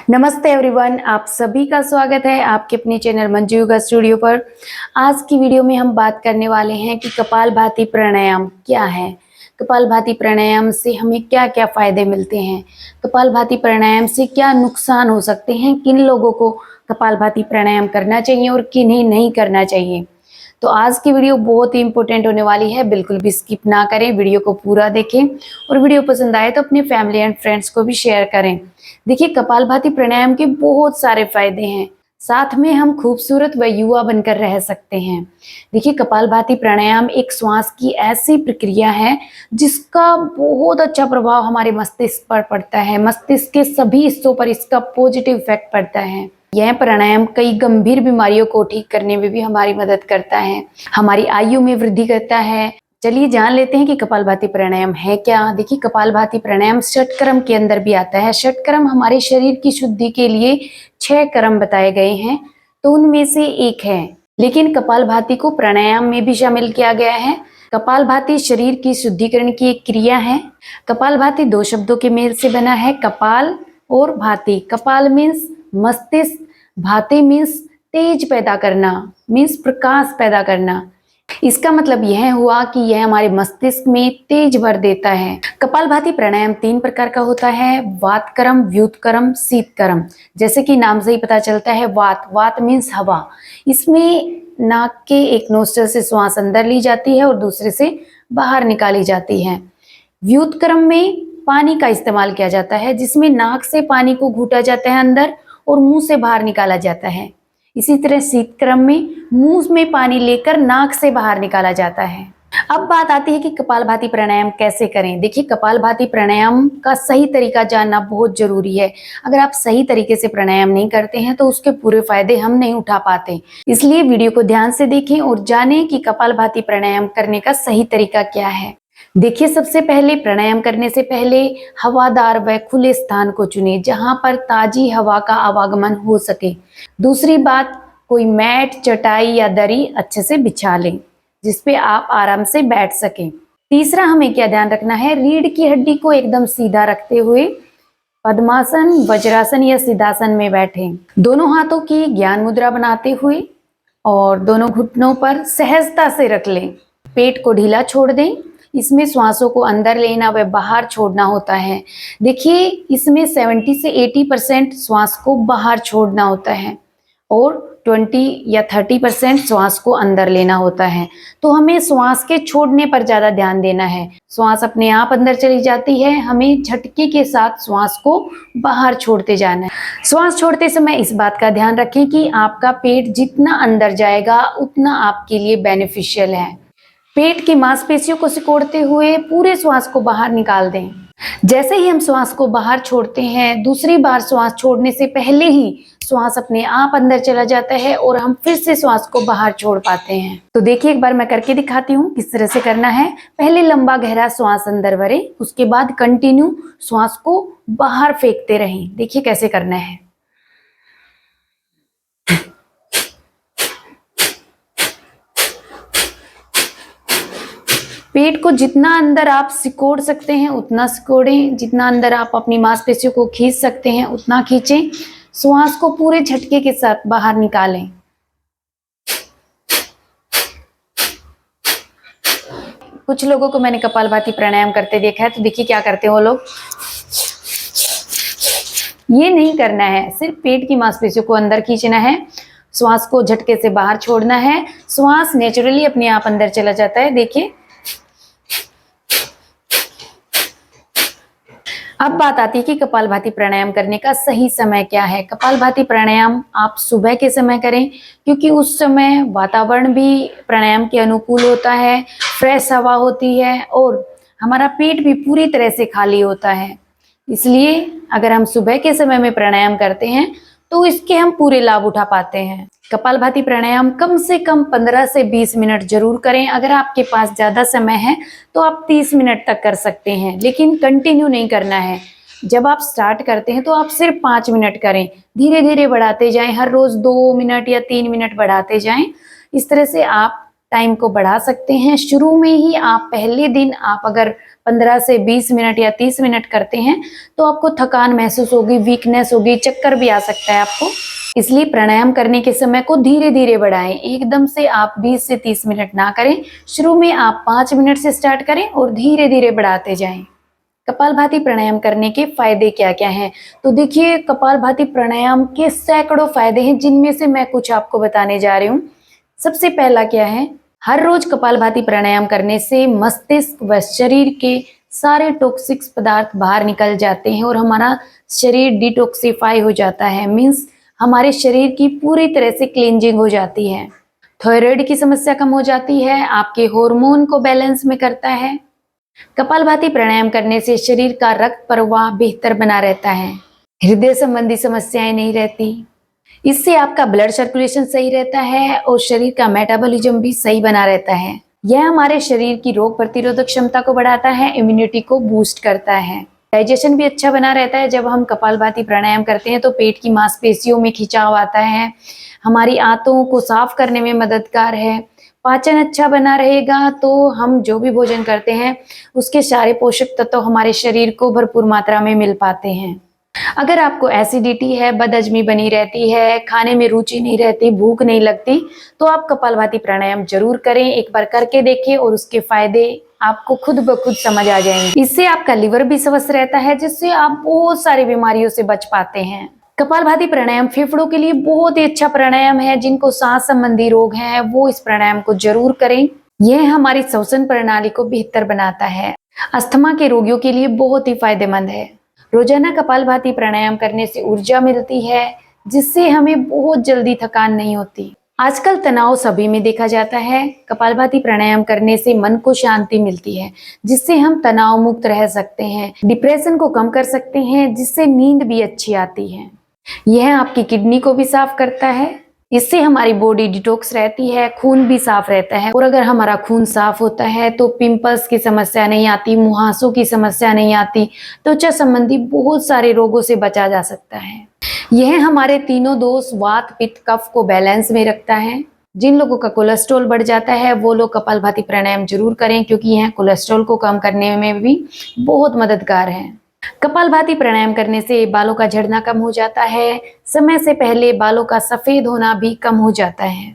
नमस्ते एवरीवन, आप सभी का स्वागत है आपके अपने चैनल मंजू योगा स्टूडियो पर। आज की वीडियो में हम बात करने वाले हैं कि कपालभाति प्राणायाम क्या है। कपालभाति प्राणायाम से हमें क्या क्या फायदे मिलते हैं, कपालभाति प्राणायाम से क्या नुकसान हो सकते हैं, किन लोगों को कपालभाति प्राणायाम करना चाहिए और किन्हें नहीं करना चाहिए। तो आज की वीडियो बहुत ही इंपॉर्टेंट होने वाली है, बिल्कुल भी स्किप ना करें, वीडियो को पूरा देखें और वीडियो पसंद आए तो अपने फैमिली एंड फ्रेंड्स को भी शेयर करें। देखिए, कपालभाति प्राणायाम के बहुत सारे फायदे हैं, साथ में हम खूबसूरत व युवा बनकर रह सकते हैं। देखिए, कपालभाति प्राणायाम एक श्वास की ऐसी प्रक्रिया है जिसका बहुत अच्छा प्रभाव हमारे मस्तिष्क पर पड़ता है। मस्तिष्क के सभी हिस्सों पर इसका पॉजिटिव इफेक्ट पड़ता है। यह प्राणायाम कई गंभीर बीमारियों को ठीक करने में भी हमारी मदद करता है, हमारी आयु में वृद्धि करता है। चलिए जान लेते हैं कि कपालभाति प्राणायाम है क्या। देखिए, कपालभाति प्राणायाम षटक्रम के अंदर भी आता है। षटक्रम हमारे शरीर की शुद्धि के लिए 6 क्रम बताए गए हैं, तो उनमें से एक है। लेकिन कपालभाति को प्राणायाम में भी शामिल किया गया है। कपालभाति शरीर की शुद्धिकरण की एक क्रिया है। कपालभाति 2 शब्दों के मेल से बना है, कपाल और भाति। कपाल मीन्स मस्तिष्क, भाति मीन्स तेज पैदा करना, मीन्स प्रकाश पैदा करना। इसका मतलब यह हुआ कि यह हमारे मस्तिष्क में तेज भर देता है। कपालभाति प्राणायाम 3 प्रकार का होता है, वातक्रम, व्युत्क्रम, शीतक्रम। जैसे कि नाम से ही पता चलता है, वात मीन्स हवा। इसमें नाक के एक नोस्ट्रल से श्वास अंदर ली जाती है और दूसरे से बाहर निकाली जाती है। व्युत्क्रम में पानी का इस्तेमाल किया जाता है, जिसमें नाक से पानी को घूटा जाता है अंदर और मुंह से बाहर निकाला जाता है। इसी तरह शीतक्रम में मुंह में पानी लेकर नाक से बाहर निकाला जाता है। अब बात आती है कि कपालभाति प्राणायाम कैसे करें। देखिए, कपालभाति प्राणायाम का सही तरीका जानना बहुत जरूरी है। अगर आप सही तरीके से प्राणायाम नहीं करते हैं तो उसके पूरे फायदे हम नहीं उठा पाते। इसलिए वीडियो को ध्यान से देखें और जानें कि कपालभाति प्राणायाम करने का सही तरीका क्या है। देखिए, सबसे पहले प्राणायाम करने से पहले हवादार व खुले स्थान को चुनें, जहां पर ताजी हवा का आवागमन हो सके। दूसरी बात, कोई मैट, चटाई या दरी अच्छे से बिछा लें, जिसपे आप आराम से बैठ सकें। तीसरा, हमें क्या ध्यान रखना है, रीढ़ की हड्डी को एकदम सीधा रखते हुए पद्मासन, वज्रासन या सिद्धासन में बैठें। दोनों हाथों की ज्ञान मुद्रा बनाते हुए और दोनों घुटनों पर सहजता से रख लें। पेट को ढीला छोड़ दें। इसमें श्वासों को अंदर लेना व बाहर छोड़ना होता है। देखिए, इसमें 70 से 80% श्वास को बाहर छोड़ना होता है और 20 या 30% श्वास को अंदर लेना होता है। तो हमें श्वास के छोड़ने पर ज्यादा ध्यान देना है। श्वास अपने आप अंदर चली जाती है, हमें झटके के साथ श्वास को बाहर छोड़ते जाना है। श्वास छोड़ते समय इस बात का ध्यान रखें कि आपका पेट जितना अंदर जाएगा उतना आपके लिए बेनिफिशियल है। पेट की मांसपेशियों को सिकोड़ते हुए पूरे श्वास को बाहर निकाल दें। जैसे ही हम श्वास को बाहर छोड़ते हैं, दूसरी बार श्वास छोड़ने से पहले ही श्वास अपने आप अंदर चला जाता है और हम फिर से श्वास को बाहर छोड़ पाते हैं। तो देखिए, एक बार मैं करके दिखाती हूँ किस तरह से करना है। पहले लंबा गहरा श्वास अंदर भरें, उसके बाद कंटिन्यू श्वास को बाहर फेंकते रहें। देखिए कैसे करना है। पेट को जितना अंदर आप सिकोड़ सकते हैं उतना सिकोड़ें, जितना अंदर आप अपनी मांसपेशियों को खींच सकते हैं उतना खींचें। श्वास को पूरे झटके के साथ बाहर निकालें। कुछ लोगों को मैंने कपालभाति प्राणायाम करते देखा है, तो देखिए क्या करते हैं वो लोग। ये नहीं करना है, सिर्फ पेट की मांसपेशियों को अंदर खींचना है, श्वास को झटके से बाहर छोड़ना है। श्वास नेचुरली अपने आप अंदर चला जाता है। देखिए, अब बात आती है कि कपालभाति प्राणायाम करने का सही समय क्या है। कपालभाति प्राणायाम आप सुबह के समय करें, क्योंकि उस समय वातावरण भी प्राणायाम के अनुकूल होता है, फ्रेश हवा होती है और हमारा पेट भी पूरी तरह से खाली होता है। इसलिए अगर हम सुबह के समय में प्राणायाम करते हैं तो इसके हम पूरे लाभ उठा पाते हैं। कपालभाति प्राणायाम कम से कम 15 से 20 मिनट जरूर करें। अगर आपके पास ज्यादा समय है तो आप 30 मिनट तक कर सकते हैं, लेकिन कंटिन्यू नहीं करना है। जब आप स्टार्ट करते हैं तो आप सिर्फ 5 मिनट करें, धीरे धीरे बढ़ाते जाएं। हर रोज 2 मिनट या 3 मिनट बढ़ाते जाएं। इस तरह से आप टाइम को बढ़ा सकते हैं। शुरू में ही आप पहले दिन आप अगर 15 से 20 मिनट या 30 मिनट करते हैं तो आपको थकान महसूस होगी, वीकनेस होगी, चक्कर भी आ सकता है आपको। इसलिए प्राणायाम करने के समय को धीरे धीरे बढ़ाएं। एकदम से आप 20 से 30 मिनट ना करें। शुरू में आप 5 मिनट से स्टार्ट करें और धीरे धीरे बढ़ाते जाएं। कपालभाति प्राणायाम करने के फायदे क्या क्या हैं? तो देखिए, कपालभाति प्राणायाम के सैकड़ों फायदे हैं, जिनमें से मैं कुछ आपको बताने जा रही हूँ। सबसे पहला क्या है, हर रोज कपालभाति प्राणायाम करने से मस्तिष्क व शरीर के सारे टॉक्सिक्स पदार्थ बाहर निकल जाते हैं और हमारा शरीर डिटॉक्सिफाई हो जाता है। मीन्स हमारे शरीर की पूरी तरह से क्लींजिंग हो जाती है। थायराइड की समस्या कम हो जाती है, आपके हार्मोन को बैलेंस में करता है। कपालभाति प्राणायाम करने से शरीर का रक्त प्रवाह बेहतर बना रहता है, हृदय संबंधी समस्याएं नहीं रहती। इससे आपका ब्लड सर्कुलेशन सही रहता है और शरीर का मेटाबॉलिज्म भी सही बना रहता है। यह हमारे शरीर की रोग प्रतिरोधक क्षमता को बढ़ाता है, इम्यूनिटी को बूस्ट करता है। डाइजेशन भी अच्छा बना रहता है। जब हम कपालभाति प्राणायाम करते हैं तो पेट की मांसपेशियों में खिंचाव आता है, हमारी आंतों को साफ करने में मददगार है। पाचन अच्छा बना रहेगा तो हम जो भी भोजन करते हैं उसके सारे पोषक तत्व हमारे शरीर को भरपूर मात्रा में मिल पाते हैं। अगर आपको एसिडिटी है, बदहजमी बनी रहती है, खाने में रुचि नहीं रहती, भूख नहीं लगती, तो आप कपालभाति प्राणायाम जरूर करें। एक बार करके देखिए और उसके फायदे आपको खुद ब खुद समझ आ जाएंगे। इससे आपका लिवर भी स्वस्थ रहता है, जिससे आप बहुत सारी बीमारियों से बच पाते हैं। कपालभाति प्राणायाम फेफड़ों के लिए बहुत ही अच्छा प्राणायाम है। जिनको सांस संबंधी रोग हैं वो इस प्राणायाम को जरूर करें। यह हमारी श्वसन प्रणाली को बेहतर बनाता है। अस्थमा के रोगियों के लिए बहुत ही फायदेमंद है। रोजाना कपालभाति प्राणायाम करने से ऊर्जा मिलती है, जिससे हमें बहुत जल्दी थकान नहीं होती। आजकल तनाव सभी में देखा जाता है। कपालभाति प्राणायाम करने से मन को शांति मिलती है, जिससे हम तनाव मुक्त रह सकते हैं। डिप्रेशन को कम कर सकते हैं, जिससे नींद भी अच्छी आती है। यह आपकी किडनी को भी साफ करता है। इससे हमारी बॉडी डिटॉक्स रहती है, खून भी साफ रहता है। और अगर हमारा खून साफ होता है तो पिंपल्स की समस्या नहीं आती, मुहासों की समस्या नहीं आती, त्वचा संबंधी बहुत सारे रोगों से बचा जा सकता है। यह हमारे तीनों दोष वात, पित्त, कफ को बैलेंस में रखता है। जिन लोगों का कोलेस्ट्रॉल बढ़ जाता है वो लोग कपालभाति प्राणायाम जरूर करें, क्योंकि यह कोलेस्ट्रॉल को कम करने में भी बहुत मददगार है। कपालभाति प्राणायाम करने से बालों का झड़ना कम हो जाता है। समय से पहले बालों का सफेद होना भी कम हो जाता है।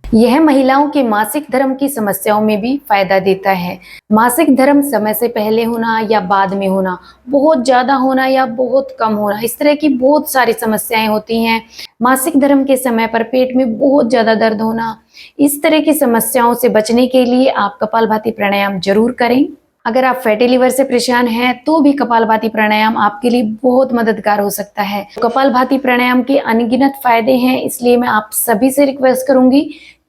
यह महिलाओं के मासिक धर्म की समस्याओं में भी फायदा देता है। मासिक धर्म समय से पहले होना या बाद में होना, बहुत ज्यादा होना या बहुत कम होना, इस तरह की बहुत सारी समस्याएं होती हैं। मासिक धर्म के समय पर पेट में बहुत ज्यादा दर्द होना, इस तरह की समस्याओं से बचने के लिए आप कपालभाति प्राणायाम जरूर करें। अगर आप फैटी लिवर से परेशान हैं तो भी कपालभाति प्राणायाम आपके लिए बहुत मददगार हो सकता है। कपालभाति प्राणायाम के अनगिनत फायदे हैं, इसलिए मैं आप सभी से रिक्वेस्ट करूंगी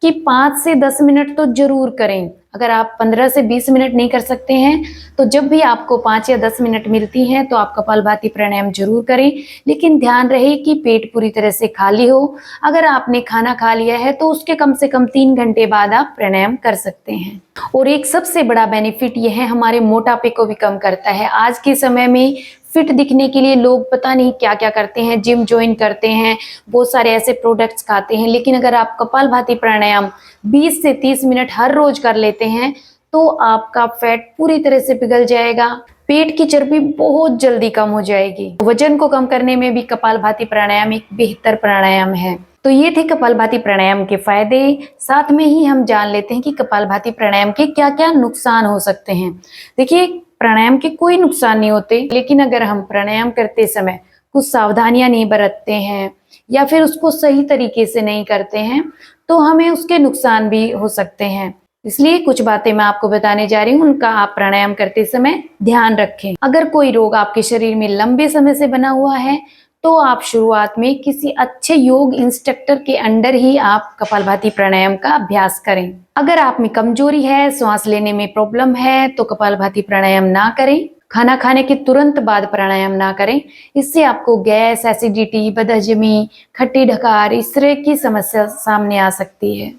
कि 5 से 10 मिनट तो जरूर करें। अगर आप 15 से 20 मिनट नहीं कर सकते हैं तो जब भी आपको 5 या 10 मिनट मिलती हैं तो आप कपालभाति प्राणायाम जरूर करें। लेकिन ध्यान रहे कि पेट पूरी तरह से खाली हो। अगर आपने खाना खा लिया है तो उसके कम से कम 3 घंटे बाद आप प्राणायाम कर सकते हैं। और एक सबसे बड़ा बेनिफिट यह है, हमारे मोटापे को भी कम करता है। आज के समय में फिट दिखने के लिए लोग पता नहीं क्या क्या करते हैं, जिम ज्वाइन करते हैं, बहुत सारे ऐसे प्रोडक्ट्स खाते हैं। लेकिन अगर आप कपालभाति प्राणायाम 20 से 30 मिनट हर रोज कर लेते हैं तो आपका फैट पूरी तरह से पिघल जाएगा, पेट की चर्बी बहुत जल्दी कम हो जाएगी। वजन को कम करने में भी कपालभाति प्राणायाम एक बेहतर प्राणायाम है। तो ये थे कपालभाति प्राणायाम के फायदे। साथ में ही हम जान लेते हैं कि कपालभाति प्राणायाम के क्या क्या नुकसान हो सकते हैं। देखिए, प्राणायाम के कोई नुकसान नहीं होते, लेकिन अगर हम प्राणायाम करते समय कुछ सावधानियां नहीं बरतते हैं या फिर उसको सही तरीके से नहीं करते हैं तो हमें उसके नुकसान भी हो सकते हैं। इसलिए कुछ बातें मैं आपको बताने जा रही हूँ, उनका आप प्राणायाम करते समय ध्यान रखें। अगर कोई रोग आपके शरीर में लंबे समय से बना हुआ है तो आप शुरुआत में किसी अच्छे योग इंस्ट्रक्टर के अंडर ही आप कपालभाति प्राणायाम का अभ्यास करें। अगर आप में कमजोरी है, सांस लेने में प्रॉब्लम है तो कपालभाति प्राणायाम ना करें। खाना खाने के तुरंत बाद प्राणायाम ना करें, इससे आपको गैस, एसिडिटी, बदहजमी, खट्टी ढकार, इस तरह की समस्या सामने आ सकती है।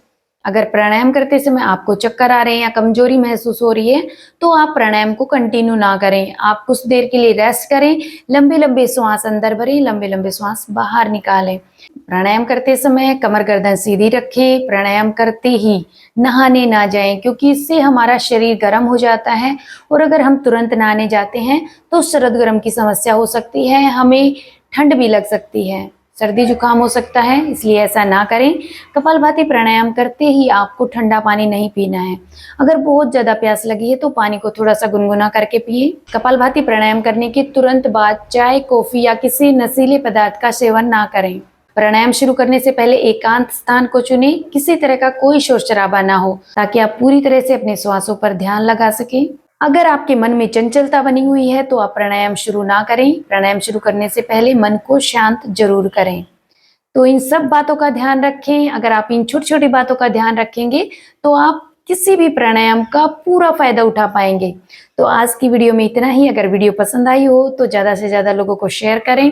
अगर प्राणायाम करते समय आपको चक्कर आ रहे हैं या कमजोरी महसूस हो रही है तो आप प्राणायाम को कंटिन्यू ना करें। आप कुछ देर के लिए रेस्ट करें, लंबे लंबे श्वास अंदर भरें, लंबे लंबे श्वास बाहर निकालें। प्राणायाम करते समय कमर गर्दन सीधी रखें। प्राणायाम करते ही नहाने ना जाएं, क्योंकि इससे हमारा शरीर गर्म हो जाता है और अगर हम तुरंत नहाने जाते हैं तो शरद गर्म की समस्या हो सकती है, हमें ठंड भी लग सकती है, सर्दी जुकाम हो सकता है, इसलिए ऐसा ना करें। कपालभाति प्राणायाम करते ही आपको ठंडा पानी नहीं पीना है। अगर बहुत ज़्यादा प्यास लगी है तो पानी को थोड़ा सा गुनगुना करके पिए। कपालभाति प्राणायाम करने के तुरंत बाद चाय, कॉफी या किसी नशीले पदार्थ का सेवन ना करें। प्राणायाम शुरू करने से पहले एकांत स्थान को चुनें, किसी तरह का कोई शोर शराबा ना हो, ताकि आप पूरी तरह से अपने श्वासों पर ध्यान लगा सकें। अगर आपके मन में चंचलता बनी हुई है तो आप प्राणायाम शुरू ना करें। प्राणायाम शुरू करने से पहले मन को शांत जरूर करें। तो इन सब बातों का ध्यान रखें। अगर आप इन छोटी छोटी बातों का ध्यान रखेंगे तो आप किसी भी प्राणायाम का पूरा फायदा उठा पाएंगे। तो आज की वीडियो में इतना ही। अगर वीडियो पसंद आई हो तो ज़्यादा से ज़्यादा लोगों को शेयर करें।